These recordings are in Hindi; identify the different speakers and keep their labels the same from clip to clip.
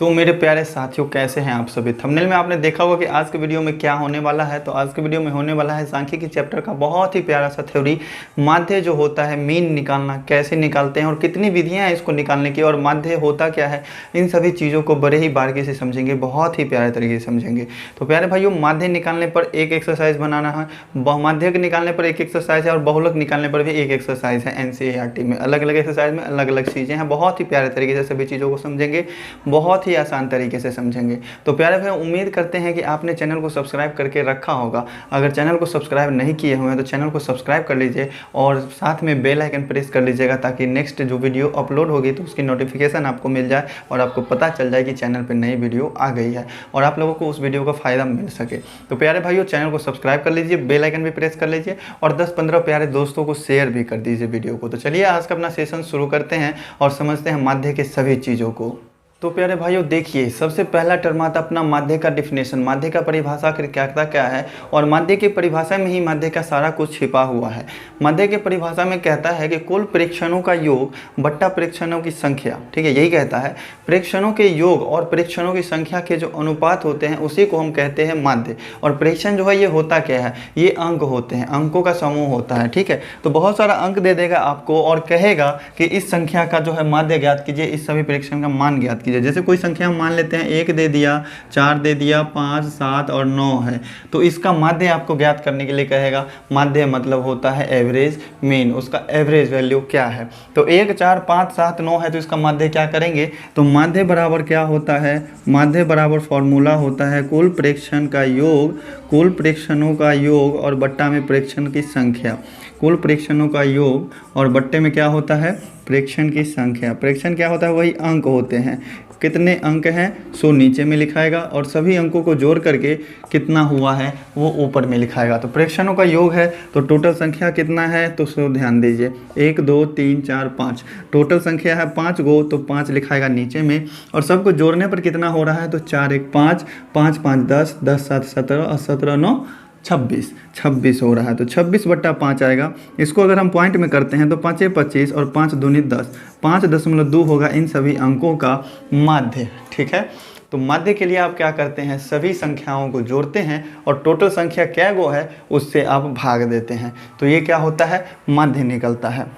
Speaker 1: तो मेरे प्यारे साथियों, कैसे हैं आप सभी। थंबनेल में आपने देखा होगा कि आज के वीडियो में क्या होने वाला है। तो आज के वीडियो में होने वाला है सांख्यिकी चैप्टर का बहुत ही प्यारा सा थ्योरी, माध्य जो होता है, मीन निकालना कैसे निकालते हैं और कितनी विधियां हैं इसको निकालने की, और माध्य होता क्या है, इन सभी चीज़ों को बड़े ही बारीकी से समझेंगे, बहुत ही प्यारे तरीके से समझेंगे। तो प्यारे भाइयों, माध्य निकालने पर एक एक्सरसाइज बनाना है, माध्य निकालने पर एक एक्सरसाइज है और बहुलक निकालने पर भी एक एक्सरसाइज है। एनसीईआरटी में अलग अलग एक्सरसाइज में अलग अलग चीज़ें हैं, बहुत ही प्यारे तरीके से सभी चीज़ों को समझेंगे, बहुत ही आसान तरीके से समझेंगे। तो प्यारे भाई, उम्मीद करते हैं कि आपने चैनल को सब्सक्राइब करके रखा होगा। अगर चैनल को सब्सक्राइब नहीं किए हुए हैं तो चैनल को सब्सक्राइब कर लीजिए और साथ में बेल आइकन प्रेस कर लीजिएगा, ताकि नेक्स्ट जो वीडियो अपलोड होगी तो उसकी नोटिफिकेशन आपको मिल जाए और आपको पता चल जाए कि चैनल पर नई वीडियो आ गई है और आप लोगों को उस वीडियो का फ़ायदा मिल सके। तो प्यारे भाइयों, चैनल को सब्सक्राइब कर लीजिए, बेल आइकन भी प्रेस कर लीजिए और 10-15 प्यारे दोस्तों को शेयर भी कर दीजिए वीडियो को। तो चलिए आज का अपना सेशन शुरू करते हैं और समझते हैं माध्य के सभी चीज़ों को। तो प्यारे भाइयों देखिए, सबसे पहला टर्म आता अपना माध्य का डिफिनेशन, माध्य का परिभाषा क्या है, और माध्य की परिभाषा में ही माध्य का सारा कुछ छिपा हुआ है। माध्य की परिभाषा में कहता है कि कुल प्रेक्षणों का योग बट्टा प्रेक्षणों की संख्या, ठीक है, यही कहता है। प्रेक्षणों के योग और प्रेक्षणों की संख्या के जो अनुपात होते हैं उसी को हम कहते हैं माध्य। और प्रेक्षण जो है ये होता क्या है, ये अंक होते हैं, अंकों का समूह होता है, ठीक है। तो बहुत सारा अंक दे देगा आपको और कहेगा कि इस संख्या का जो है माध्य ज्ञात कीजिए, इस सभी प्रेक्षण का मान ज्ञात कीजिए। जैसे कोई संख्या हम मान लेते हैं 1 दे दिया, 4 दे दिया, 5, 7 और 9 है, तो इसका माध्य आपको ज्ञात करने के लिए कहेगा। माध्य मतलब होता है एवरेज मीन, उसका एवरेज वैल्यू क्या है। तो 1, 4, 5, 7, 9 है, तो इसका माध्य क्या करेंगे, तो माध्य बराबर क्या होता है, माध्य बराबर फॉर्मूला होता है कुल प्रेक्षण का योग, कुल प्रेक्षणों का योग और बट्टा में प्रेक्षण की संख्या। कुल प्रेक्षणों का योग और बट्टे में क्या होता है, प्रेक्षण की संख्या। प्रेक्षण क्या होता है, वही अंक होते हैं। कितने अंक हैं सो नीचे में लिखाएगा और सभी अंकों को जोड़ करके कितना हुआ है वो ऊपर में लिखाएगा। तो प्रेक्षणों का योग है तो टोटल संख्या कितना है, तो सो ध्यान दीजिए 1, 2, 3, 4, 5, टोटल संख्या है 5 गो, तो 5 लिखाएगा नीचे में और सबको जोड़ने पर कितना हो रहा है, तो 4, 1, 5, 5, 5, 10, 10, 7, 17 और 17, 9, 26 हो रहा है। तो 26/5 आएगा। इसको अगर हम पॉइंट में करते हैं तो 5 25 और 5 दूनी 10, 5.2 होगा इन सभी अंकों का माध्य, ठीक है। तो माध्य के लिए आप क्या करते हैं, सभी संख्याओं को जोड़ते हैं और टोटल संख्या क्या गो है उससे आप भाग देते हैं, तो ये क्या होता है, माध्य निकलता है।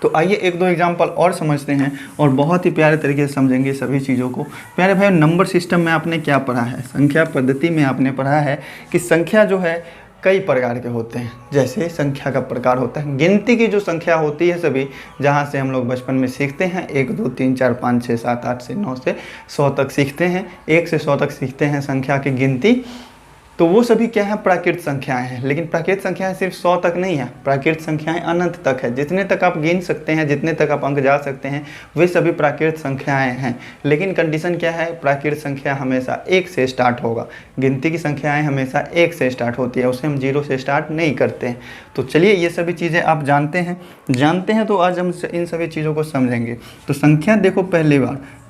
Speaker 1: तो आइए 1-2 एग्जाम्पल और समझते हैं और बहुत ही प्यारे तरीके से समझेंगे सभी चीज़ों को। प्यारे भाई, नंबर सिस्टम में आपने क्या पढ़ा है, संख्या पद्धति में आपने पढ़ा है कि संख्या जो है कई प्रकार के होते हैं। जैसे संख्या का प्रकार होता है, गिनती की जो संख्या होती है सभी, जहाँ से हम लोग बचपन में सीखते हैं 1, 2, 3, 4, 5, 6, 7, 8 से 9 से 100 तक सीखते हैं, 1 से 100 तक सीखते हैं संख्या की गिनती। तो वो सभी क्या है, प्राकृत संख्याएं हैं। लेकिन प्राकृत संख्याएं सिर्फ 100 तक नहीं है, प्राकृत संख्याएं अनंत तक है। जितने तक आप गिन सकते हैं, जितने तक आप अंक जा सकते हैं, वे सभी प्राकृत संख्याएं हैं। लेकिन कंडीशन क्या है, प्राकृत संख्या हमेशा 1 से स्टार्ट होगा। गिनती की संख्याएं हमेशा 1 से स्टार्ट होती है, उसे हम 0 से स्टार्ट नहीं करते हैं। तो चलिए ये सभी चीज़ें आप जानते हैं तो आज हम इन सभी चीज़ों को समझेंगे। तो संख्या देखो,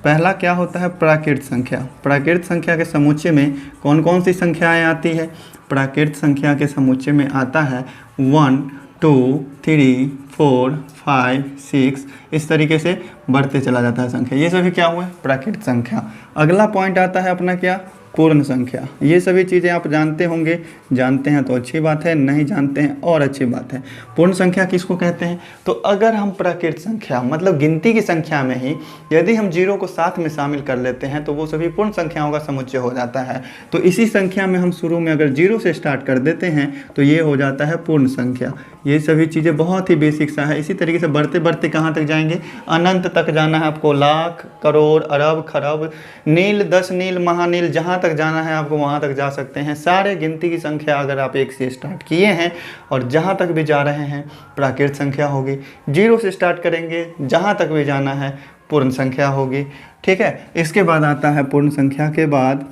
Speaker 1: पहला क्या होता है, प्राकृत संख्या। प्राकृत संख्या के समुच्चय में कौन कौन सी संख्याएं आती है, प्राकृत संख्या के समुच्चय में आता है 1, 2, 3, 4, 5, 6, इस तरीके से बढ़ते चला जाता है संख्या। ये सभी क्या हुआ, प्राकृत संख्या। अगला पॉइंट आता है अपना क्या, पूर्ण संख्या। ये सभी चीज़ें आप जानते होंगे, जानते हैं तो अच्छी बात है, नहीं जानते हैं और अच्छी बात है। पूर्ण संख्या किसको कहते हैं, तो अगर हम प्राकृत संख्या मतलब गिनती की संख्या में ही यदि हम 0 को साथ में शामिल कर लेते हैं तो वो सभी पूर्ण संख्याओं का समुच्चय हो जाता है। तो इसी संख्या में हम शुरू में अगर 0 से स्टार्ट कर देते हैं तो ये हो जाता है पूर्ण संख्या। ये सभी चीज़ें बहुत ही बेसिक सा है। इसी तरीके से बढ़ते बढ़ते कहाँ तक जाएंगे, अनंत तक जाना है आपको, लाख, करोड़, अरब, खरब, नील, 10 नील, महानील, जहाँ तक जाना है आपको वहाँ तक जा सकते हैं। सारे गिनती की संख्या अगर आप 1 से स्टार्ट किए हैं और जहाँ तक भी जा रहे हैं प्राकृत संख्या होगी। 0 से स्टार्ट करेंगे, जहाँ तक भी जाना है पूर्ण संख्या होगी, ठीक है। इसके बाद आता है पूर्ण संख्या के बाद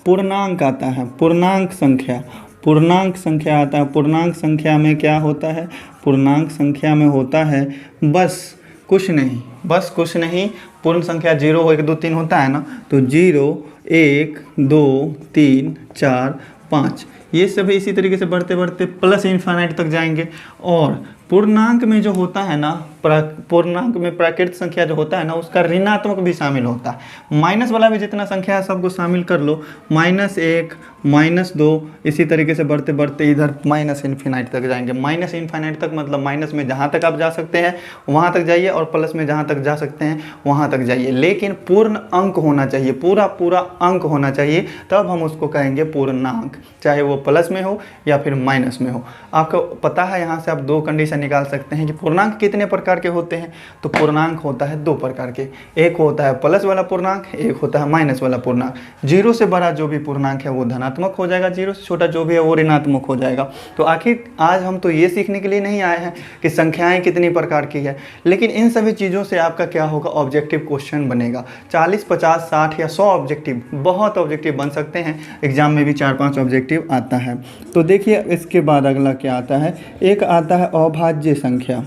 Speaker 1: पूर्णांक आता है, पूर्णांक संख्या। पूर्णांक संख्या आता है। पूर्णांक संख्या में क्या होता है, पूर्णांक संख्या में होता है बस कुछ नहीं, पूर्ण संख्या 0, 1, 2, 3 होता है ना, तो 0, 1, 2, 3, 4, 5, ये सभी इसी तरीके से बढ़ते बढ़ते प्लस इन्फिनिट तक जाएंगे। और पूर्णांक में जो होता है ना, पूर्णांक में प्राकृत संख्या जो होता है ना उसका ऋणात्मक भी शामिल होता है। माइनस वाला भी जितना संख्या है सबको शामिल कर लो, -1 -2 इसी तरीके से बढ़ते बढ़ते इधर माइनस इन्फिनाइट तक जाएंगे। माइनस इन्फिनाइट तक मतलब माइनस में जहाँ तक आप जा सकते हैं वहाँ तक जाइए और प्लस में जहाँ तक जा सकते हैं वहाँ तक जाइए, लेकिन पूर्ण अंक होना चाहिए, पूरा पूरा अंक होना चाहिए, तब हम उसको कहेंगे पूर्णांक, चाहे वो प्लस में हो या फिर माइनस में हो। आपको पता है यहाँ से आप दो कंडीशन निकाल सकते हैं कि पूर्णांक कितने प्रकार के होते हैं। तो पूर्णांक होता है दो प्रकार के, एक होता है प्लस वाला पूर्णांक, एक होता है माइनस वाला पूर्णांक। 0 से बड़ा जो भी पूर्णांक है वो धनात्मक हो जाएगा, 0 से छोटा जो भी है वो ऋणात्मक हो जाएगा। तो आखिर आज हम तो ये सीखने के लिए नहीं आए हैं कि संख्याएं कितनी प्रकार की है, लेकिन इन सभी चीज़ों से आपका क्या होगा, ऑब्जेक्टिव क्वेश्चन बनेगा। 40 50 60 या 100 ऑब्जेक्टिव, बहुत ऑब्जेक्टिव बन सकते हैं, एग्जाम में भी 4-5 ऑब्जेक्टिव आता है। तो देखिए इसके बाद अगला क्या आता है, एक आता है अभाज्य संख्या।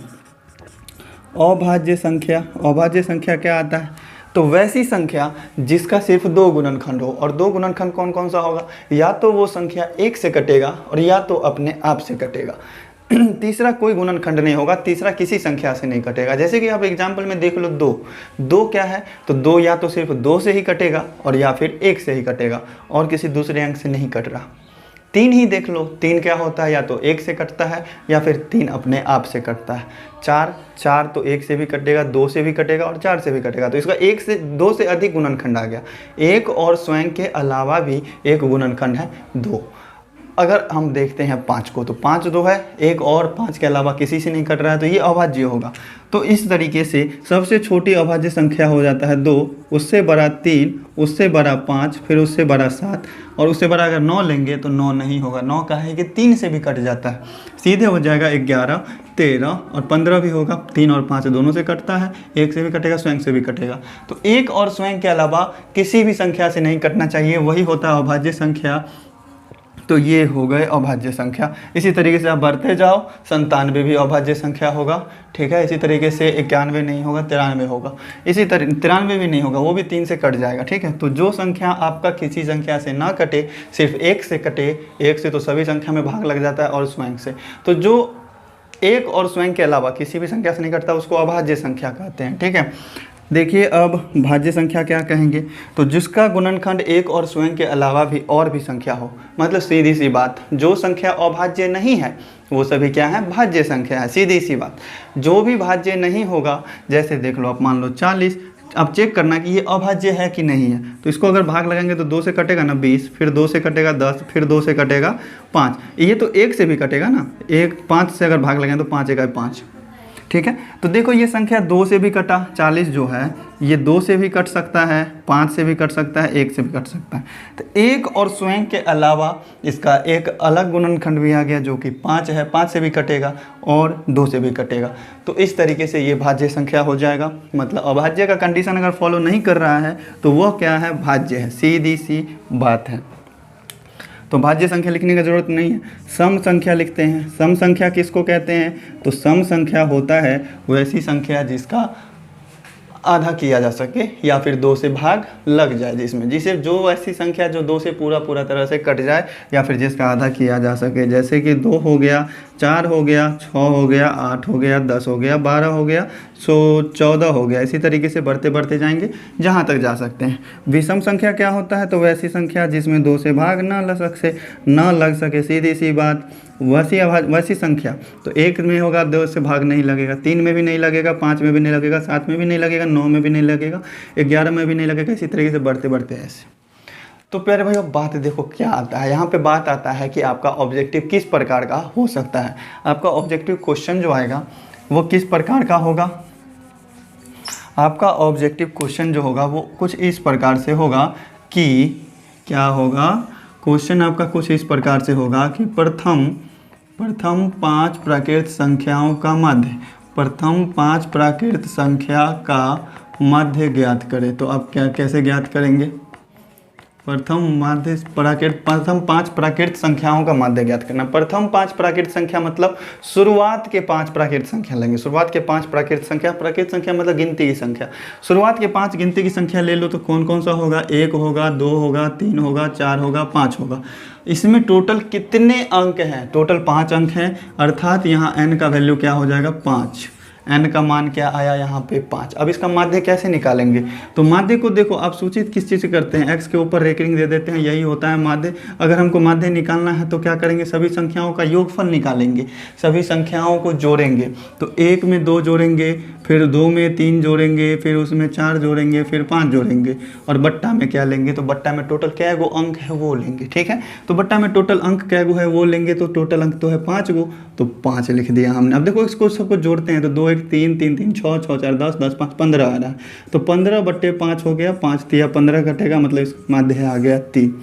Speaker 1: अभाज्य संख्या, अभाज्य संख्या क्या आता है, तो वैसी संख्या जिसका सिर्फ 2 गुणनखंड हो, और 2 गुणनखंड कौन कौन सा होगा, या तो वो संख्या 1 से कटेगा और या तो अपने आप से कटेगा। तीसरा कोई गुणनखंड नहीं होगा, तीसरा किसी संख्या से नहीं कटेगा। जैसे कि आप एग्जाम्पल में देख लो, 2 क्या है, तो 2 या तो सिर्फ 2 से ही कटेगा और या फिर 1 से ही कटेगा और किसी दूसरे अंक से नहीं कट रहा। 3 ही देख लो, 3 क्या होता है, या तो 1 से कटता है या फिर 3 अपने आप से कटता है। 4 तो 1 से भी कटेगा, 2 से भी कटेगा और 4 से भी कटेगा। तो इसका 1 से 2 से अधिक गुणनखंड आ गया। 1 और स्वयं के अलावा भी एक गुणनखंड है 2। अगर हम देखते हैं 5 को, तो 5 2 है, 1 और 5 के अलावा किसी से नहीं कट रहा है, तो ये अभाज्य होगा। तो इस तरीके से सबसे छोटी अभाज्य संख्या हो जाता है 2, उससे बड़ा 3, उससे बड़ा 5, फिर उससे बड़ा 7 और उससे बड़ा अगर 9 लेंगे तो 9 नहीं होगा। 9 का है कि 3 से भी कट जाता है, सीधे हो जाएगा 11, 13 और 15 भी होगा। 3 और 5 दोनों से कटता है, 1 से भी कटेगा, स्वयं से भी कटेगा। तो 1 और स्वयं के अलावा किसी भी संख्या से नहीं कटना चाहिए, वही होता है अभाज्य संख्या। तो ये हो गए अभाज्य संख्या। इसी तरीके से आप बढ़ते जाओ, 97 भी अभाज्य संख्या होगा, ठीक है। इसी तरीके से 91 नहीं होगा, 93 होगा। इसी तरह 93 भी नहीं होगा, वो भी 3 से कट जाएगा, ठीक है। तो जो संख्या आपका किसी संख्या से ना कटे, सिर्फ 1 से कटे, 1 से तो सभी संख्या में भाग लग जाता है और स्वयं से, तो जो 1 और स्वयं के अलावा किसी भी संख्या से नहीं कटता उसको अभाज्य संख्या कहते हैं, ठीक है। देखिए अब भाज्य संख्या क्या कहेंगे, तो जिसका गुणनखंड 1 और स्वयं के अलावा भी और भी संख्या हो, मतलब सीधी सी बात, जो संख्या अभाज्य नहीं है वो सभी क्या है, भाज्य संख्या है, सीधी सी बात। जो भी भाज्य नहीं होगा, जैसे देख लो आप मान लो 40, अब चेक करना कि ये अभाज्य है कि नहीं है। तो इसको अगर भाग लगाएंगे तो 2 से कटेगा ना 20, फिर 2 से कटेगा 10, फिर 2 से कटेगा 5, ये तो 1 से भी कटेगा ना, 5 से अगर भाग लगाएंगे तो 5 1 5, ठीक है। तो देखो ये संख्या 2 से भी कटा, 40 जो है ये 2 से भी कट सकता है, 5 से भी कट सकता है, 1 से भी कट सकता है। तो 1 और स्वयं के अलावा इसका एक अलग गुणनखंड भी आ गया जो कि 5 है, 5 से भी कटेगा और 2 से भी कटेगा। तो इस तरीके से ये भाज्य संख्या हो जाएगा। मतलब अभाज्य का कंडीशन अगर फॉलो नहीं कर रहा है तो वह क्या है, भाज्य है, सीधी सी बात है। तो भाज्य संख्या लिखने की ज़रूरत नहीं है, सम संख्या लिखते हैं। सम संख्या किसको कहते हैं, तो सम संख्या होता है वैसी संख्या जिसका आधा किया जा सके या फिर 2 से भाग लग जाए, जिसे जो ऐसी संख्या जो 2 से पूरा तरह से कट जाए या फिर जिसका आधा किया जा सके। जैसे कि 2 हो गया, 4 हो गया, 6 हो गया, 8 हो गया, 10 हो गया, 12 हो गया, 14 हो गया। इसी तरीके से बढ़ते बढ़ते जाएंगे जहाँ तक जा सकते हैं। विषम संख्या क्या होता है, तो वैसी संख्या जिसमें 2 से भाग ना लग सके, सीधी सी बात। वैसी संख्या तो 1 में होगा, 2 से भाग नहीं लगेगा, 3 में भी नहीं लगेगा, 5 में भी नहीं लगेगा, 7 में भी नहीं लगेगा, 9 में भी नहीं लगेगा, 11 में भी नहीं लगेगा। इसी तरीके से बढ़ते बढ़ते ऐसे। तो प्यारे भाई अब बात देखो क्या आता है यहाँ पे, बात आता है कि आपका ऑब्जेक्टिव किस प्रकार का हो सकता है। आपका ऑब्जेक्टिव क्वेश्चन जो आएगा वो किस प्रकार का होगा। आपका ऑब्जेक्टिव क्वेश्चन जो होगा वो कुछ इस प्रकार से होगा कि क्या होगा, क्वेश्चन आपका कुछ इस प्रकार से होगा कि प्रथम 5 प्राकृत संख्याओं का मध्य, प्रथम 5 प्राकृत संख्या का मध्य ज्ञात करें। तो आप क्या कैसे ज्ञात करेंगे, प्रथम 5 प्राकृत संख्याओं का माध्य ज्ञात करना। प्रथम 5 प्राकृत संख्या मतलब शुरुआत के 5 प्राकृत संख्या लेंगे। शुरुआत के 5 प्राकृत संख्या मतलब गिनती की संख्या। शुरुआत के 5 गिनती की संख्या ले लो तो कौन कौन सा होगा, 1 होगा, 2 होगा, 3 होगा, 4 होगा, 5 होगा। इसमें टोटल कितने अंक हैं, टोटल 5 अंक हैं, अर्थात यहाँ n का वैल्यू क्या हो जाएगा 5। n का मान क्या आया यहाँ पे 5। अब इसका माध्य कैसे निकालेंगे, तो माध्य को देखो आप सूचित किस चीज़ से करते हैं, x के ऊपर रेकरिंग दे देते हैं, यही होता है माध्य। अगर हमको माध्य निकालना है तो क्या करेंगे, सभी संख्याओं का योगफल निकालेंगे, सभी संख्याओं को जोड़ेंगे। तो 1 में 2 जोड़ेंगे, फिर 2 में 3 जोड़ेंगे, फिर उसमें 4 जोड़ेंगे, फिर 5 जोड़ेंगे, और बट्टा में क्या लेंगे, तो बट्टा में टोटल क्या गो अंक है वो लेंगे। ठीक है, तो बट्टा में टोटल अंक क्या गो है वो लेंगे, तो टोटल अंक तो है 5 गो, तो 5 लिख दिया हमने। अब देखो इसको सबको जोड़ते हैं, तो 2 1 3 3 3 6 6 4 10 10 5 15 आ रहा है, तो 15 बट्टे 5 हो गया, 5 तिया 15 घटेगा, मतलब इस माध्य आ गया 3।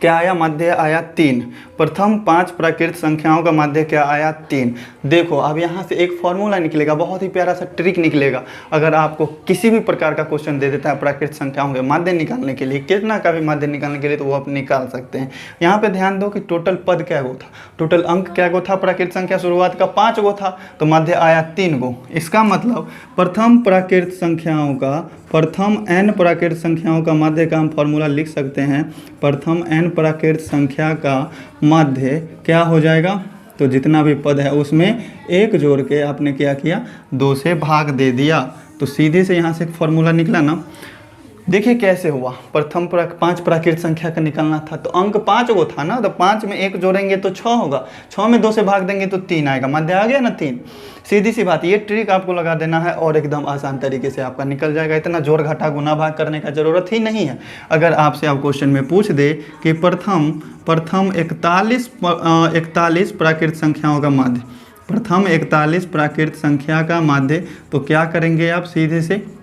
Speaker 1: क्या आया, माध्य आया 3। प्रथम 5 प्राकृत संख्याओं का माध्य क्या आया, 3। देखो अब यहाँ से एक फॉर्मूला निकलेगा, बहुत ही प्यारा सा ट्रिक निकलेगा। अगर आपको किसी भी प्रकार का क्वेश्चन दे देता है प्राकृत संख्याओं के माध्य निकालने के लिए, कितना का भी माध्य निकालने के लिए, तो वो आप निकाल सकते हैं। यहाँ पे ध्यान दो कि टोटल पद क्या गो था, टोटल अंक क्या गो था, प्राकृत संख्या शुरुआत का 5 गो था, तो माध्य आया 3 गो। इसका मतलब प्रथम प्राकृत संख्याओं का, प्रथम n प्राकृत संख्याओं का माध्य का हम फॉर्मूला लिख सकते हैं। प्रथम n प्राकृत संख्या का माध्य क्या हो जाएगा, तो जितना भी पद है उसमें 1 जोड़ के आपने क्या किया, 2 से भाग दे दिया, तो सीधे से यहाँ से एक फॉर्मूला निकला ना। देखिए कैसे हुआ, प्रथम 5 प्राकृत संख्या का निकालना था, तो अंक 5 गो था ना, तो 5 में 1 जोड़ेंगे तो 6 होगा, 6 में 2 से भाग देंगे तो 3 आएगा, माध्य आ गया ना 3। सीधी सी बात, ये ट्रिक आपको लगा देना है और एकदम आसान तरीके से आपका निकल जाएगा। इतना जोड़ घटा गुना भाग करने का ज़रूरत ही नहीं है। अगर आपसे आप क्वेश्चन में पूछ दे कि प्रथम 41 प्राकृत संख्याओं का माध्य, प्रथम 41 प्राकृत संख्या का माध्य, तो क्या करेंगे आप, सीधे से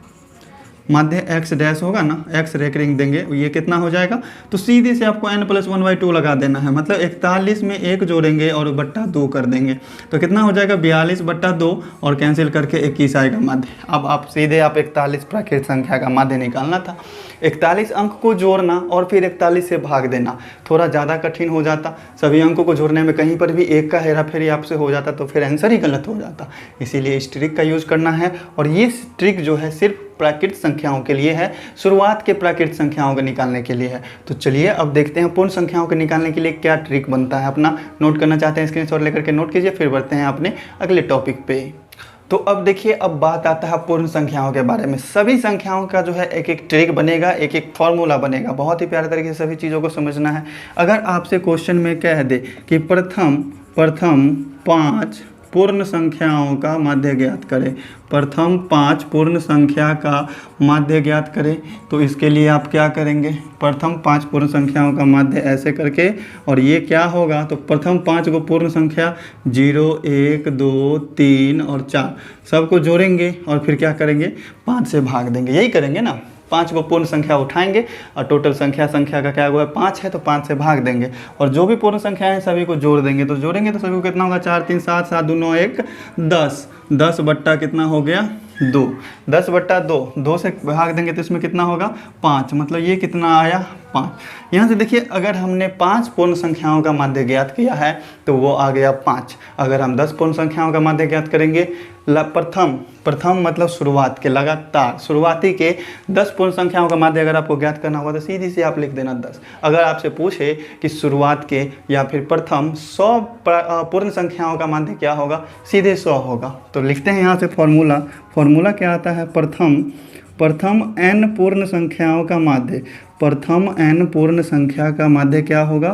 Speaker 1: माध्य x डैश होगा ना, x रेकरिंग देंगे, ये कितना हो जाएगा, तो सीधे से आपको n+1/2 लगा देना है, मतलब 41 में 1 जोड़ेंगे और बट्टा 2 कर देंगे, तो कितना हो जाएगा 42/2, और कैंसिल करके 21 आएगा माध्य। अब आप सीधे 41 प्राकृत संख्या का माध्य निकालना था, 41 अंक को जोड़ना और फिर 41 से भाग देना थोड़ा ज़्यादा कठिन हो जाता, सभी अंकों को जोड़ने में कहीं पर भी 1 का हेरा फेरी आपसे हो जाता, तो फिर आंसर ही गलत हो जाता। इसीलिए इस ट्रिक का यूज़ करना है, और ये ट्रिक जो है सिर्फ प्राकृत संख्याओं के लिए है, शुरुआत के प्राकृत संख्याओं को निकालने के लिए है। तो चलिए अब देखते हैं पूर्ण संख्याओं को निकालने के लिए क्या ट्रिक बनता है। अपना नोट करना चाहते हैं, स्क्रीनशॉट लेकर के नोट कीजिए, फिर बढ़ते हैं अपने अगले टॉपिक पे। तो अब देखिए, अब बात आता है पूर्ण संख्याओं के बारे में। सभी संख्याओं का जो है एक एक ट्रिक बनेगा, एक एक फॉर्मूला बनेगा, बहुत ही प्यारे तरीके से सभी चीज़ों को समझना है। अगर आपसे क्वेश्चन में कह दे कि प्रथम 5 पूर्ण संख्याओं का माध्य ज्ञात करें, प्रथम 5 पूर्ण संख्या का माध्य ज्ञात करें, तो इसके लिए आप क्या करेंगे, प्रथम 5 पूर्ण संख्याओं का माध्य ऐसे करके, और ये क्या होगा, तो प्रथम 5 को पूर्ण संख्या 0 1 2 3 और 4 सबको जोड़ेंगे, और फिर क्या करेंगे, 5 से भाग देंगे, यही करेंगे ना। 5 को पूर्ण संख्या उठाएंगे और टोटल संख्या का क्या हुआ है, 5 है, तो 5 से भाग देंगे, और जो भी पूर्ण संख्या है सभी को जोड़ देंगे, तो जोड़ेंगे तो सभी को कितना होगा, 4 3 7 7 2 9 1 10, 10 बट्टा कितना हो गया 2, 10 बट्टा 2, 2 से भाग देंगे तो इसमें कितना होगा 5, मतलब ये कितना आया 5। यहाँ से देखिए, अगर हमने 5 पूर्ण संख्याओं का माध्य ज्ञात किया है तो वो आ गया 5। अगर हम 10 पूर्ण संख्याओं का माध्य ज्ञात करेंगे, प्रथम मतलब शुरुआत के, लगातार शुरुआती के 10 पूर्ण संख्याओं का माध्य अगर आपको ज्ञात करना होगा तो सीधी से आप लिख देना 10। अगर आपसे पूछे कि शुरुआत के या फिर प्रथम 100 पूर्ण संख्याओं का माध्य क्या होगा, सीधे 100 होगा। तो लिखते हैं यहाँ से फॉर्मूला क्या आता है, प्रथम n पूर्ण संख्याओं का माध्य, प्रथम n पूर्ण संख्या का माध्य क्या होगा,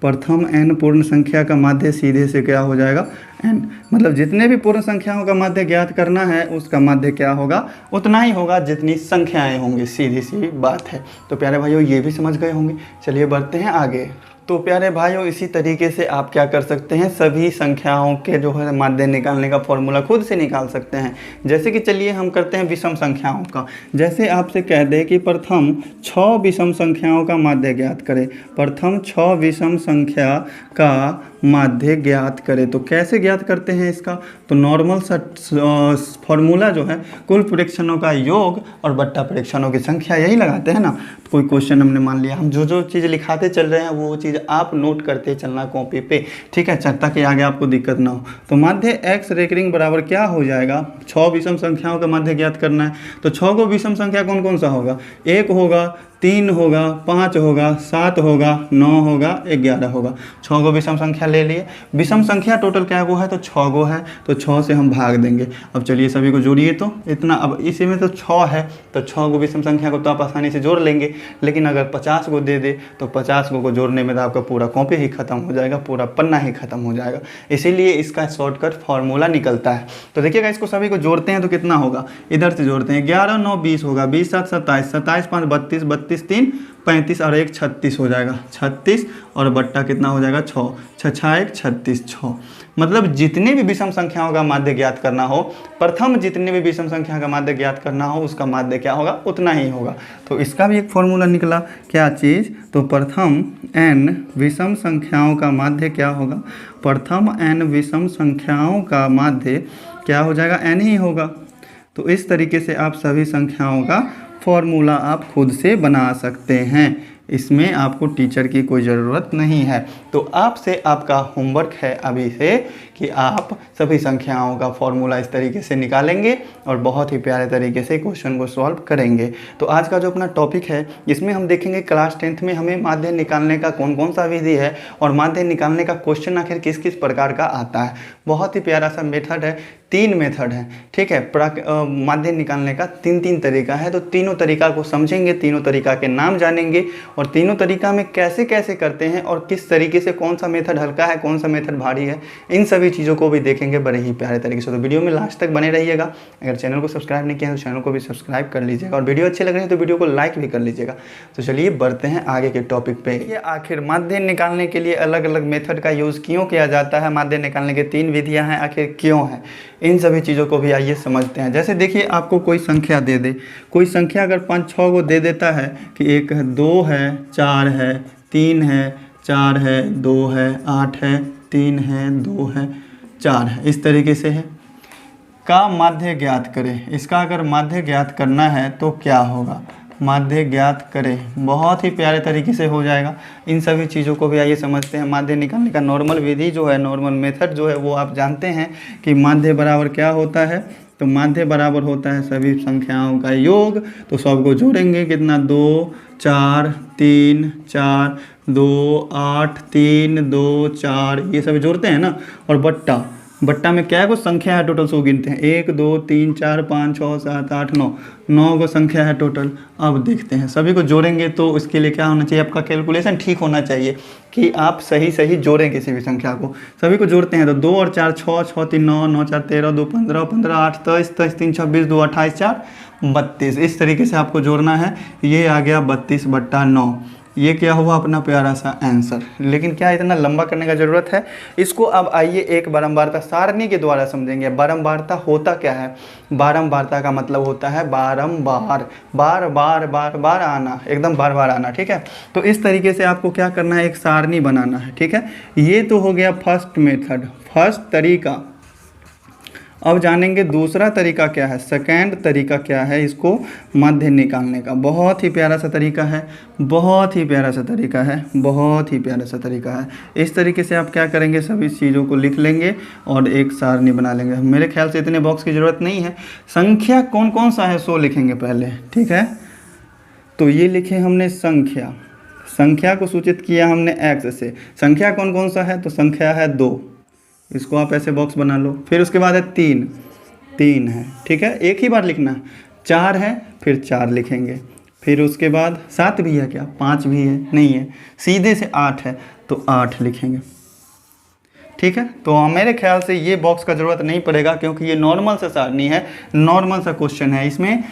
Speaker 1: प्रथम n पूर्ण संख्या का माध्य सीधे से क्या हो जाएगा n, मतलब जितने भी पूर्ण संख्याओं का माध्य ज्ञात करना है उसका माध्य क्या होगा, उतना ही होगा जितनी संख्याएं होंगी, सीधी सी बात है। तो प्यारे भाइयों ये भी समझ गए होंगे। चलिए बढ़ते हैं आगे। तो प्यारे भाइयों इसी तरीके से आप क्या कर सकते हैं, सभी संख्याओं के जो है माध्य निकालने का फॉर्मूला खुद से निकाल सकते हैं। जैसे कि चलिए हम करते हैं विषम संख्याओं का। जैसे आपसे कह दे कि प्रथम 6 विषम संख्याओं का माध्य ज्ञात करें, प्रथम 6 विषम संख्या का माध्य ज्ञात करें, तो कैसे ज्ञात करते हैं इसका, तो नॉर्मल सा फॉर्मूला जो है कुल परीक्षणों का योग और बट्टा परीक्षणों की संख्या, यही लगाते हैं ना। तो कोई क्वेश्चन हमने मान लिया, हम जो चीज़ लिखाते चल रहे हैं वो चीज़ आप नोट करते चलना कॉपी पे, ठीक है, ताकि आगे आपको दिक्कत ना हो। तो माध्य x रेकरिंग बराबर क्या हो जाएगा, 6 विषम संख्याओं का माध्य ज्ञात करना है, तो 6 को विषम संख्या कौन कौन सा होगा, 1 होगा, 3 होगा, 5 होगा, 7 होगा, 9 होगा, 11 होगा। 6 गो विषम संख्या ले लिए। विषम संख्या टोटल क्या गो है, तो 6 गो है, तो 6 से हम भाग देंगे। अब चलिए सभी को जोड़िए तो इतना। अब इसी में तो 6 है, तो 6 गो विषम संख्या को तो आप आसानी से जोड़ लेंगे। लेकिन अगर 50 गो दे दे तो 50 गो को जोड़ने में तो आपका पूरा कॉपी ही खत्म हो जाएगा, पूरा पन्ना ही खत्म हो जाएगा। इसीलिए इसका शॉर्टकट फार्मूला निकलता है। तो देखिएगा, इसको सभी को जोड़ते हैं तो कितना होगा, इधर से जोड़ते हैं। 11 9 20 होगा, 20 7 27, 27 5 32, 32 3 35 और 1 36 हो जाएगा। 36 और बट्टा कितना हो जाएगा, 6, 6 6 1 36, 6। मतलब जितने भी विषम संख्याओं का माध्य ज्ञात करना हो, प्रथम जितने भी विषम संख्या का माध्य ज्ञात करना हो, उसका माध्य क्या होगा, उतना ही होगा। तो इसका भी एक फॉर्मूला निकला, क्या चीज़, तो प्रथम n विषम संख्याओं का माध्य क्या होगा, प्रथम n विषम संख्याओं का माध्य क्या हो जाएगा, n ही होगा। तो इस तरीके से आप सभी संख्याओं का फॉर्मूला आप खुद से बना सकते हैं, इसमें आपको टीचर की कोई ज़रूरत नहीं है। तो आपसे आपका होमवर्क है अभी से कि आप सभी संख्याओं का फॉर्मूला इस तरीके से निकालेंगे और बहुत ही प्यारे तरीके से क्वेश्चन को सॉल्व करेंगे। तो आज का जो अपना टॉपिक है, इसमें हम देखेंगे क्लास 10th में हमें माध्य निकालने का कौन कौन सा विधि है और माध्य निकालने का क्वेश्चन आखिर किस किस प्रकार का आता है। बहुत ही प्यारा सा मेथड है, 3 मेथड है, ठीक है। माध्य निकालने का 3 तरीका है। तो तीनों तरीका को समझेंगे, तीनों तरीका के नाम जानेंगे और तीनों तरीका में कैसे कैसे करते हैं और किस तरीके से कौन सा मेथड हल्का है, कौन सा मेथड भारी है, इन सभी चीज़ों को भी देखेंगे बड़े ही प्यारे तरीके से। तो वीडियो में लास्ट तक बने रहिएगा। अगर चैनल को सब्सक्राइब नहीं किया है तो चैनल को भी सब्सक्राइब कर लीजिएगा और वीडियो अच्छे लग रहे हैं तो वीडियो को लाइक भी कर लीजिएगा। तो चलिए बढ़ते हैं आगे के टॉपिक पे। ये आखिर माध्य निकालने के लिए अलग अलग मेथड का यूज़ क्यों किया जाता है, माध्य निकालने के 3 विधियाँ हैं, आखिर क्यों हैं, इन सभी चीज़ों को भी आइए समझते हैं। जैसे देखिए, आपको कोई संख्या दे दे, कोई संख्या अगर 5-6 को दे देता है कि 1 है, 2 है, 4 है, 3 है, 4 है, 2 है, 8 है, 3 है, 2 है, 4 है, इस तरीके से है का माध्य ज्ञात करें। इसका अगर माध्य ज्ञात करना है तो क्या होगा, माध्य ज्ञात करें, बहुत ही प्यारे तरीके से हो जाएगा। इन सभी चीज़ों को भी आइए समझते हैं। माध्य निकालने का नॉर्मल विधि जो है, नॉर्मल मेथड जो है, वो आप जानते हैं कि माध्य बराबर क्या होता है, तो माध्य बराबर होता है सभी संख्याओं का योग। तो सबको जोड़ेंगे, कितना, 2 4 3 4 2 8 3 2 4, ये सभी जोड़ते हैं ना। और बट्टा, बट्टा में क्या कुछ संख्या है टोटल, सो गिनते हैं, 1 2 3 4 5 6 7 8 9, 9 को संख्या है टोटल। अब देखते हैं, सभी को जोड़ेंगे तो इसके लिए क्या होना चाहिए, आपका कैलकुलेशन ठीक होना चाहिए कि आप सही सही जोड़ें किसी भी संख्या को। सभी को जोड़ते हैं तो 2 और 4 6, 6 3 9, 9 4 13, 2 15, 15 8 23, 23 3 26, 2 28 4 32, इस तरीके से आपको जोड़ना है। ये आ गया 32/9। ये क्या हुआ, अपना प्यारा सा आंसर। लेकिन क्या इतना लंबा करने का ज़रूरत है, इसको अब आइए एक बारंबारता सारणी के द्वारा समझेंगे। बारंबारता होता क्या है, बारंबारता का मतलब होता है बारंबार, बार बार बार बार आना, एकदम बार बार आना, ठीक है। तो इस तरीके से आपको क्या करना है, एक सारणी बनाना है, ठीक है। ये तो हो गया फर्स्ट मेथड, फर्स्ट तरीका। अब जानेंगे दूसरा तरीका क्या है, सेकेंड तरीका क्या है इसको माध्य निकालने का। बहुत ही प्यारा सा तरीका है, बहुत ही प्यारा सा तरीका है, बहुत ही प्यारा सा तरीका है। इस तरीके से आप क्या करेंगे, सभी चीज़ों को लिख लेंगे और एक सारणी बना लेंगे। मेरे ख्याल से इतने बॉक्स की ज़रूरत नहीं है। संख्या कौन कौन सा है सो लिखेंगे पहले, ठीक है। तो ये लिखे हमने संख्या, संख्या को सूचित किया हमने x से। संख्या कौन कौन सा है, तो संख्या है 2, इसको आप ऐसे बॉक्स बना लो। फिर उसके बाद है 3 है, ठीक है, एक ही बार लिखना है। 4 है, फिर 4 लिखेंगे। फिर उसके बाद 7 भी है क्या, 5 भी है, नहीं है। सीधे से 8 है तो 8 लिखेंगे, ठीक है। तो मेरे ख्याल से ये बॉक्स का ज़रूरत नहीं पड़ेगा क्योंकि ये नॉर्मल सा सारणी है, नॉर्मल सा क्वेश्चन है। इसमें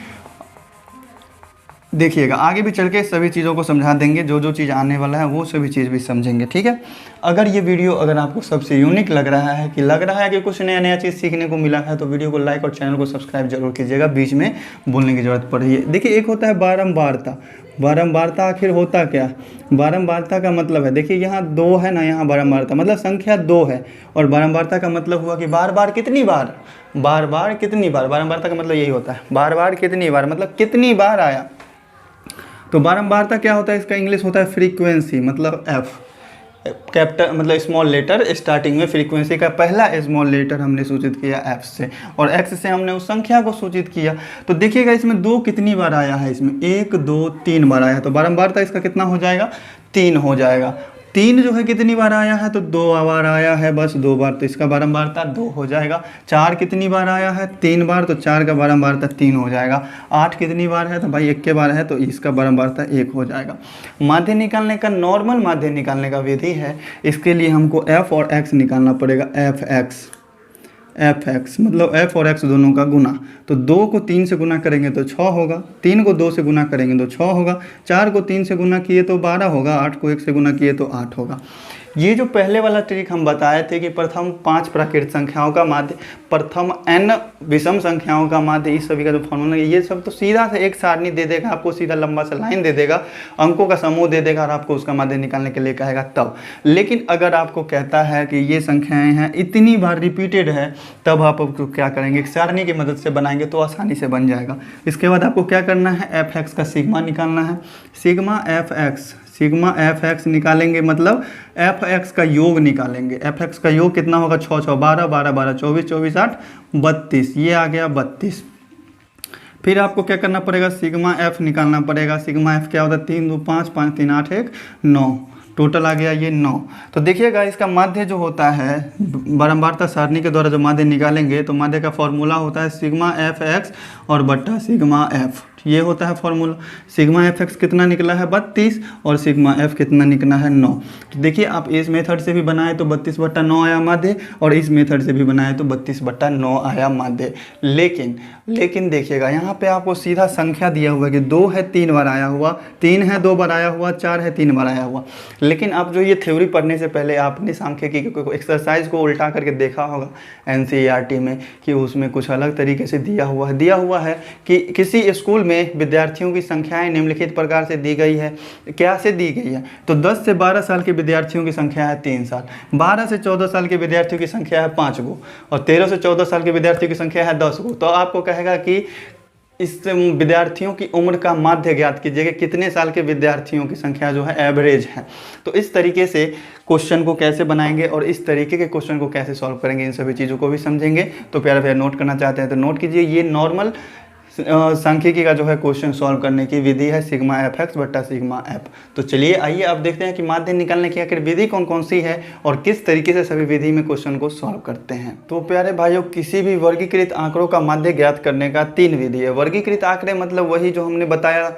Speaker 1: देखिएगा आगे भी चल के सभी चीज़ों को समझा देंगे, जो जो चीज़ आने वाला है वो सभी चीज़ भी समझेंगे, ठीक है। अगर ये वीडियो अगर आपको सबसे यूनिक लग रहा है कि कुछ नया नया चीज़ सीखने को मिला है, तो वीडियो को लाइक और चैनल को सब्सक्राइब जरूर कीजिएगा। बीच में बोलने की ज़रूरत पड़ रही है। देखिए, एक होता है बारंबारता। बारंबारता आखिर होता क्या, बारंबारता का मतलब है, देखिए यहाँ 2 है ना, यहाँ बारंबारता मतलब संख्या 2 है और बारंबारता का मतलब हुआ कि बार बार कितनी बार, बार बार कितनी बार। बारंबारता का मतलब यही होता है, बार बार कितनी बार, मतलब कितनी बार आया। तो बारंबारता क्या होता है, इसका इंग्लिश होता है फ्रीक्वेंसी, मतलब F। कैपिटल मतलब स्मॉल लेटर स्टार्टिंग में, फ्रीक्वेंसी का पहला स्मॉल लेटर हमने सूचित किया एफ से, और एक्स से हमने उस संख्या को सूचित किया। तो देखिएगा इसमें 2 कितनी बार आया है, इसमें 1 2 3 बार आया है, तो बारंबारता इसका कितना हो जाएगा, 3 हो जाएगा। 3 जो है कितनी बार आया है, तो 2 बार आया है, बस 2 बार, तो इसका बारंबारता 2 हो जाएगा। 4 कितनी बार आया है, 3 बार, तो 4 का बारंबारता 3 हो जाएगा। 8 कितनी बार है, तो भाई 1 के बार है, तो इसका बारंबारता 1 हो जाएगा। माध्य निकालने का नॉर्मल माध्य निकालने का विधि है, इसके लिए हमको एफ और एक्स निकालना पड़ेगा। एफ एक्स मतलब एफ और एक्स दोनों का गुना, तो 2 को 3 से गुना करेंगे तो 6 होगा, 3 को 2 से गुना करेंगे तो 6 होगा, 4 को 3 से गुना किए तो 12 होगा, 8 को 1 से गुना किए तो 8 होगा। ये जो पहले वाला ट्रिक हम बताए थे कि प्रथम 5 प्राकृत संख्याओं का माध्य, प्रथम n विषम संख्याओं का माध्य, इस सभी का जो फॉर्मूला है, ये सब तो सीधा से एक सारणी दे देगा आपको, सीधा लंबा सा लाइन दे देगा, अंकों का समूह दे देगा और आपको उसका माध्य निकालने के लिए कहेगा तब। लेकिन अगर आपको कहता है कि ये संख्याएं हैं इतनी बार रिपीटेड है, तब आप क्या करेंगे, एक सारणी की मदद से बनाएंगे तो आसानी से बन जाएगा। इसके बाद आपको क्या करना है, एफ एक्स का सिग्मा निकालना है। सिग्मा एफ एक्स निकालेंगे मतलब एफ एक्स का योग निकालेंगे। एफ एक्स का योग कितना होगा, 6 6 12 12 12 24 24 8 32, ये आ गया 32। फिर आपको क्या करना पड़ेगा, सिग्मा एफ निकालना पड़ेगा। सिग्मा एफ क्या होता है, 3 2 5 5 3 8 1 9, टोटल आ गया ये 9। तो देखिएगा इसका माध्य जो होता है, बारंबारता सारणी के द्वारा जो माध्य निकालेंगे तो माध्य का फॉर्मूला होता है सिग्मा एफ एक्स और बट्टा सिग्मा एफ, ये होता है फॉर्मूला। सिग्मा एफ एक्स कितना निकला है 32 और सिग्मा एफ कितना निकला है 9। तो देखिए आप इस मेथड से भी बनाए तो 32/9 आया माध्य, और इस मेथड से भी बनाए तो 32/9 आया माध्य। लेकिन देखिएगा यहाँ पे आपको सीधा संख्या दिया हुआ है कि 2 है 3 बार आया हुआ, 3 है 2 बार आया हुआ, 4 है 3 बार आया हुआ। लेकिन आप जो ये थ्योरी पढ़ने से पहले आपने सांख्यिकी की एक्सरसाइज को उल्टा करके देखा होगा एनसीईआरटी में, कि उसमें कुछ अलग तरीके से दिया हुआ है कि किसी स्कूल में विद्यार्थियों की संख्याएं निम्नलिखित प्रकार से दी गई है। क्या से दी गई है, तो 10 से 12 साल के विद्यार्थियों की संख्या है 3 साल, 12 से 14 साल के विद्यार्थियों की संख्या है 5 गो, और 13 से 14 साल के विद्यार्थियों की संख्या है 10 गो। तो आपको कहेगा कि इस विद्यार्थियों की उम्र का माध्य ज्ञात कीजिए, कितने साल के विद्यार्थियों की संख्या जो है एवरेज है। तो इस तरीके से क्वेश्चन को कैसे बनाएंगे और इस तरीके के क्वेश्चन को कैसे सॉल्व करेंगे, इन सभी चीज़ों को भी समझेंगे। तो प्यारे भैया नोट करना चाहते हैं तो नोट कीजिए, ये नॉर्मल सांख्यिकी का जो है क्वेश्चन सॉल्व करने की विधि है सिग्मा एफ एक्स बट्टा सिग्मा एफ। तो चलिए आइए अब देखते हैं कि माध्य निकालने की आखिर विधि कौन कौन सी है और किस तरीके से सभी विधि में क्वेश्चन को सॉल्व करते हैं। तो प्यारे भाइयों, किसी भी वर्गीकृत आंकड़ों का माध्य ज्ञात करने का 3 विधि है। वर्गीकृत आंकड़े मतलब वही जो हमने बताया,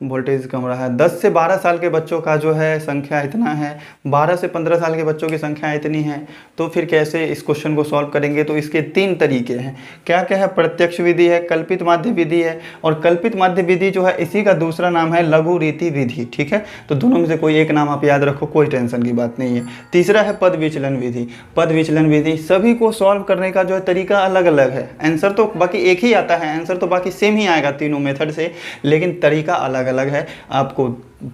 Speaker 1: वोल्टेज कम रहा है। 10 से 12 साल के बच्चों का जो है संख्या इतना है, 12 से 15 साल के बच्चों की संख्या इतनी है। तो फिर कैसे इस क्वेश्चन को सॉल्व करेंगे, तो इसके 3 तरीके हैं। क्या क्या है, प्रत्यक्ष विधि है, कल्पित माध्य विधि है, और कल्पित माध्य विधि जो है इसी का दूसरा नाम है लघु रीति विधि। ठीक है, तो दोनों में से कोई एक नाम आप याद रखो, कोई टेंशन की बात नहीं है। तीसरा है पद विचलन विधि। पद विचलन विधि सभी को सॉल्व करने का जो है तरीका अलग अलग है। आंसर तो बाकी एक ही आता है, आंसर तो बाकी सेम ही आएगा तीनों मेथड से, लेकिन तरीका अलग अलग है। आपको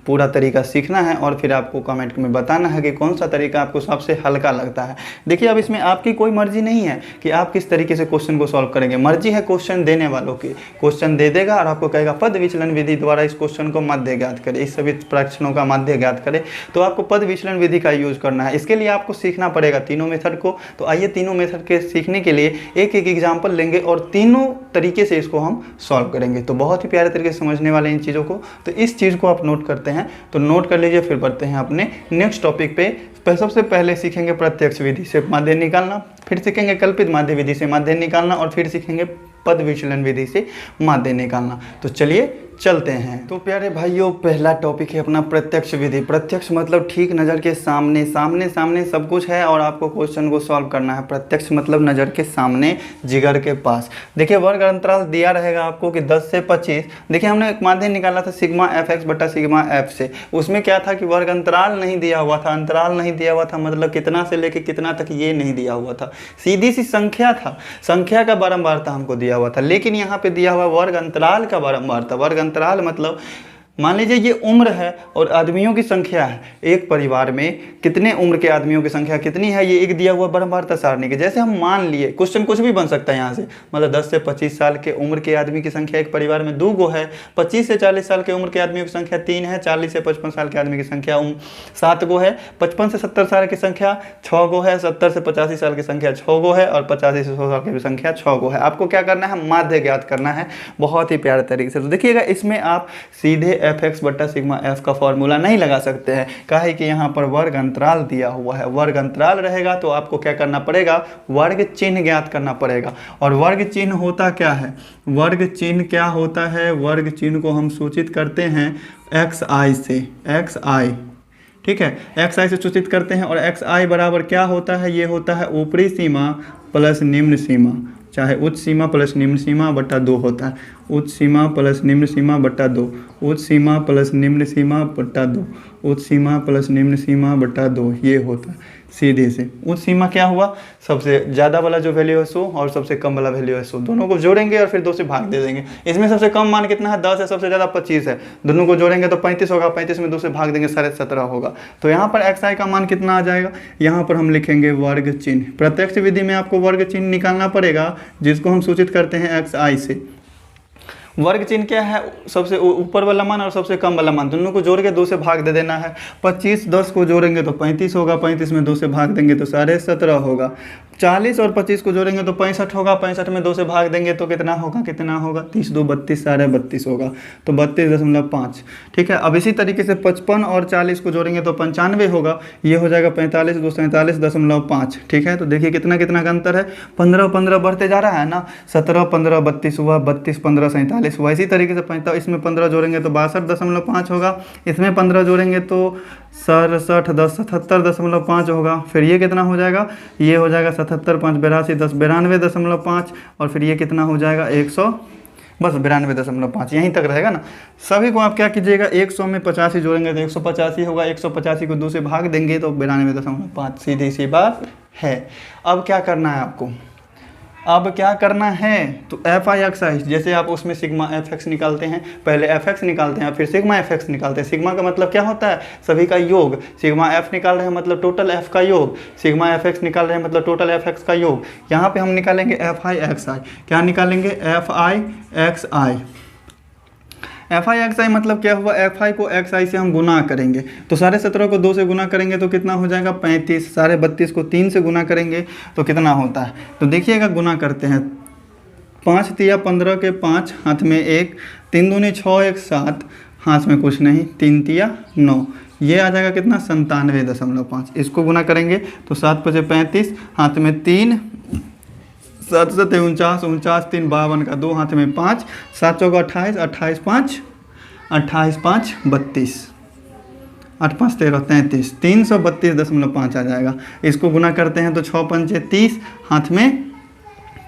Speaker 1: पूरा तरीका सीखना है और फिर आपको कमेंट में बताना है कि कौन सा तरीका आपको सबसे हल्का लगता है। देखिए अब इसमें आपकी कोई मर्जी नहीं है कि आप किस तरीके से क्वेश्चन को सॉल्व करेंगे, मर्जी है क्वेश्चन देने वालों की। क्वेश्चन दे देगा और आपको कहेगा पद विचलन विधि द्वारा इस क्वेश्चन को माध्य ज्ञात करें, इस सभी प्रश्नों का माध्य ज्ञात करें। तो आपको पद विचलन विधि का यूज करना है। इसके लिए आपको सीखना पड़ेगा तीनों मेथड को। तो आइए तीनों मेथड के सीखने के लिए एक एक एग्जाम्पल लेंगे और तीनों तरीके से इसको हम सॉल्व करेंगे। तो बहुत ही प्यारे तरीके से समझने वाले इन चीज़ों को, तो इस चीज़ को आप नोट करते हैं तो नोट कर लीजिए। फिर बढ़ते हैं अपने नेक्स्ट टॉपिक पे। सबसे पहले सीखेंगे प्रत्यक्ष विधि से माध्य निकालना, फिर सीखेंगे कल्पित माध्य विधि से माध्य निकालना, और फिर सीखेंगे पद विचलन विधि से माध्य निकालना। तो चलिए चलते हैं। तो प्यारे भाइयों, पहला टॉपिक है अपना प्रत्यक्ष विधि। प्रत्यक्ष मतलब ठीक नज़र के सामने, सामने सामने सब कुछ है और आपको क्वेश्चन को सॉल्व करना है। प्रत्यक्ष मतलब नज़र के सामने, जिगर के पास। देखिए वर्ग अंतराल दिया रहेगा आपको कि 10 से 25। देखिए हमने एक माध्य निकाला था सिग्मा एफ एक्स बटा सिग्मा एफ से, उसमें क्या था कि वर्ग अंतराल नहीं दिया हुआ था। अंतराल नहीं दिया हुआ था मतलब कितना से लेके कितना तक ये नहीं दिया हुआ था, सीधी सी संख्या था, संख्या का बारंबारता हमको दिया हुआ था। लेकिन यहाँ पे दिया हुआ वर्ग अंतराल का बारंबारता। वर्ग अंतराल मतलब मान लीजिए ये उम्र है और आदमियों की संख्या है। एक परिवार में कितने उम्र के आदमियों की संख्या कितनी है, ये एक दिया हुआ बराबरता सारणी के। जैसे हम मान लिए, क्वेश्चन कुछ भी बन सकता है यहाँ से, मतलब 10 से 25 साल के उम्र के आदमी की संख्या एक परिवार में 2 गो है, 25 से 40 साल के उम्र के आदमियों की संख्या 3 है, 40 से 55 साल के आदमी की संख्या 7 गो है, 55 से 70 साल की संख्या 6 गो है, 70 से 85 साल की संख्या 6 गो है और 85 से 100 साल की संख्या 6 गो है। आपको क्या करना है, माध्य ज्ञात करना है बहुत ही प्यारे तरीके से। तो देखिएगा, इसमें आप सीधे fx बट्टा सिग्मा f का फॉर्मूला नहीं लगा सकते हैं, काहे कि यहाँ पर वर्ग अंतराल दिया हुआ है। वर्ग अंतराल रहेगा तो आपको क्या करना पड़ेगा, वर्ग चिन्ह ज्ञात करना पड़ेगा। और वर्ग चिन्ह होता क्या है, वर्ग चिन्ह क्या होता है, वर्ग चिन्ह को हम सूचित करते हैं xi से, xi, ठीक है, xi से सूचित करते हैं। और xi बराबर क्या होता है, ये होता है ऊपरी सीमा प्लस निम्न सीमा, चाहे उच्च सीमा प्लस निम्न सीमा बट्टा 2 होता है। उच्च सीमा प्लस निम्न सीमा बट्टा 2, उच्च सीमा प्लस निम्न सीमा बट्टा 2, उच्च सीमा प्लस निम्न सीमा बट्टा 2, ये होता है सीधे से। उच्च सीमा क्या हुआ, सबसे ज़्यादा वाला जो वैल्यू है 100 और सबसे कम वाला वैल्यू है 100, दोनों को जोड़ेंगे और फिर 2 से भाग दे देंगे। इसमें सबसे कम मान कितना है, 10 है, सबसे ज़्यादा 25 है, दोनों को जोड़ेंगे तो 35 होगा, 35 में 2 से भाग देंगे 17.5 होगा। तो यहाँ पर xi का मान कितना आ जाएगा, यहाँ पर हम लिखेंगे वर्ग चिन्ह। प्रत्यक्ष विधि में आपको वर्ग चिन्ह निकालना पड़ेगा, जिसको हम सूचित करते हैं xi से। वर्ग चिन्ह क्या है, सबसे ऊपर वाला मान और सबसे कम वाला मान, दोनों को जोड़ के 2 से भाग दे देना है। 25 10 को जोड़ेंगे तो 35 होगा, 35 में 2 से भाग देंगे तो 17.5 होगा। 40 और 25 को जोड़ेंगे तो 65 होगा, 65 में 2 से भाग देंगे तो कितना होगा, कितना होगा, 30 2 32, 32.5 होगा, तो 32.5, ठीक है। अब इसी तरीके से 55 और 40 को जोड़ेंगे तो 95 होगा, ये हो जाएगा 45 2 47.5, ठीक है। तो देखिए कितना कितना का अंतर है, 15 15 बढ़ते जा रहा है ना, 17 15 32 हुआ, 32 15 47 हुआ। इसी तरीके से 45, इसमें 15 जोड़ेंगे तो 62.5 होगा, इसमें 15 जोड़ेंगे तो 67 10 77.5 होगा। फिर ये कितना हो जाएगा, ये हो जाएगा 77 5 82 10 92.5, और फिर ये कितना हो जाएगा 100, बस 92.5, यहीं तक रहेगा ना। सभी को आप क्या कीजिएगा, 100 में 85 जोड़ेंगे तो 185 होगा, 185 को 2 से भाग देंगे तो 92.5, सीधी सी बात है। अब क्या करना है आपको, अब क्या करना है, तो fi जैसे आप उसमें सिग्मा fx निकालते हैं, पहले fx निकालते हैं फिर सिग्मा fx निकालते हैं। सिग्मा का मतलब क्या होता है, सभी का योग। सिग्मा f निकाल रहे हैं मतलब टोटल f का योग, सिग्मा fx निकाल रहे हैं मतलब टोटल fx का योग। यहाँ पे हम निकालेंगे fi क्या निकालेंगे, fi मतलब क्या हुआ, fi को xi से हम गुना करेंगे तो 17.5 को 2 से गुना करेंगे तो कितना हो जाएगा 35, 32.5 को 3 से गुना करेंगे तो कितना होता है, तो देखिएगा गुना करते हैं। 5 तिया 15 के 5, हाथ में 1, 3 दूनी 6 1 7, हाथ में कुछ नहीं, 3 तिया 9, ये आ जाएगा कितना 97.5। इसको गुना करेंगे तो 7 5 35, हाथ में 3, 7 7 49, 49 3 52 का 2, हाथ में 5, 7 चौका 28, 28 5 32, 8 5 13 33, 332.5 आ जाएगा। इसको गुना करते हैं तो 6 5 30, हाथ में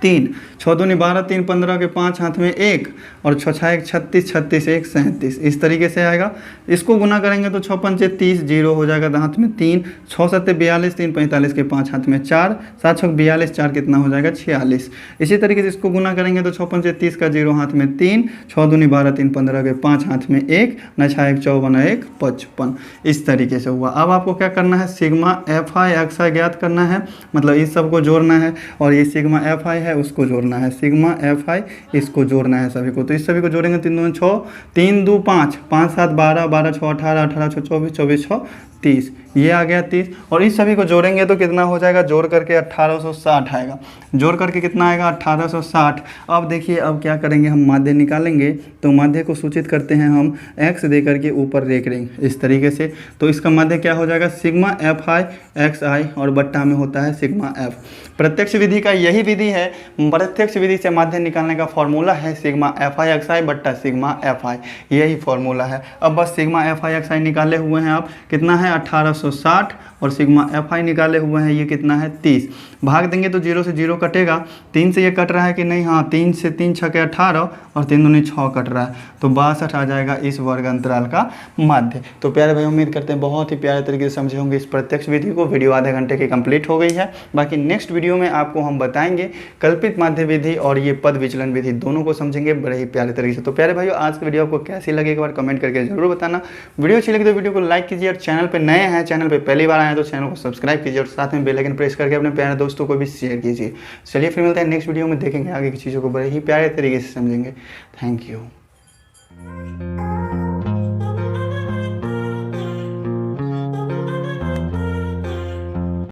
Speaker 1: 3, 6 दूनी 12 3 15 के 5, हाथ में 1, और 6 6 1 36, 36 1 37, इस तरीके से आएगा। इसको गुना करेंगे तो 6 5 30, 0 हो जाएगा, हाथ में 3, 6 7 42, 3 45 के 5, हाथ में 4, 7 6 42, 4 कितना हो जाएगा 46। इसी तरीके से इसको गुना करेंगे तो 6 5 30 का 0, हाथ में 3, 6 दूनी 12 3 15 के 5, हाथ में 1, 9 6 1 54 1 55, इस तरीके से हुआ। अब आपको क्या करना है, सिग्मा fi ज्ञात करना है, मतलब इस सब को जोड़ना है, और ये सिग्मा fi है उसको जोड़ना है, सिग्मा fi इसको जोड़ना है सभी को। तो इस सभी को जोड़ेंगे 3 2 6, 3 2 5, 5 7 12, 12 6 18, 18 6 24, 24 6 30, ये आ गया 30, और इस सभी को जोड़ेंगे तो कितना हो जाएगा, जोड़ करके 1860 आएगा। जोड़ करके कितना आएगा 1860। अब देखिए, अब क्या करेंगे, हम माध्य निकालेंगे तो माध्य को सूचित करते हैं हम x दे करके ऊपर रेख देंगे इस तरीके से। तो इसका माध्य क्या हो जाएगा, सिग्मा fi xi, और बट्टा में होता है सिग्मा f। प्रत्यक्ष विधि का यही विधि है, प्रत्यक्ष विधि से माध्य निकालने का फॉर्मूला है सिग्मा fi xi बट्टा सिग्मा fi, यही फॉर्मूला है। अब बस सिग्मा fi xi निकाले हुए हैं आप, कितना है 1860, और सिग्मा fi निकाले हुए हैं ये कितना है 30। भाग देंगे तो 0 से 0 कटेगा, 3 से ये कट रहा है कि नहीं, हाँ 3 से 3 6 के 18, और 3 दूनी 6 कट रहा है, तो 62 आ जाएगा इस वर्ग अंतराल का माध्य। तो प्यारे भाई, उम्मीद करते हैं बहुत ही प्यारे तरीके से समझे होंगे इस प्रत्यक्ष विधि को। वीडियो आधे घंटे की कंप्लीट हो गई है, बाकी नेक्स्ट वीडियो में आपको हम बताएंगे कल कल्पित माध्य विधि और ये पद विचलन विधि दोनों को समझेंगे बड़े ही प्यारे तरीके से। तो प्यारे भाइयों, आज की वीडियो आपको कैसी लगी एक बार कमेंट करके जरूर बताना। वीडियो अच्छी लगी तो वीडियो को लाइक कीजिए, और चैनल पे नए हैं, चैनल पे पहली बार आए हैं तो चैनल को सब्सक्राइब कीजिए, और साथ में बेल आइकन प्रेस करके अपने प्यारे दोस्तों को भी शेयर कीजिए। चलिए फिर मिलते हैं नेक्स्ट वीडियो में, देखेंगे आगे की चीज़ों को बड़े ही प्यारे तरीके से समझेंगे। Thank you.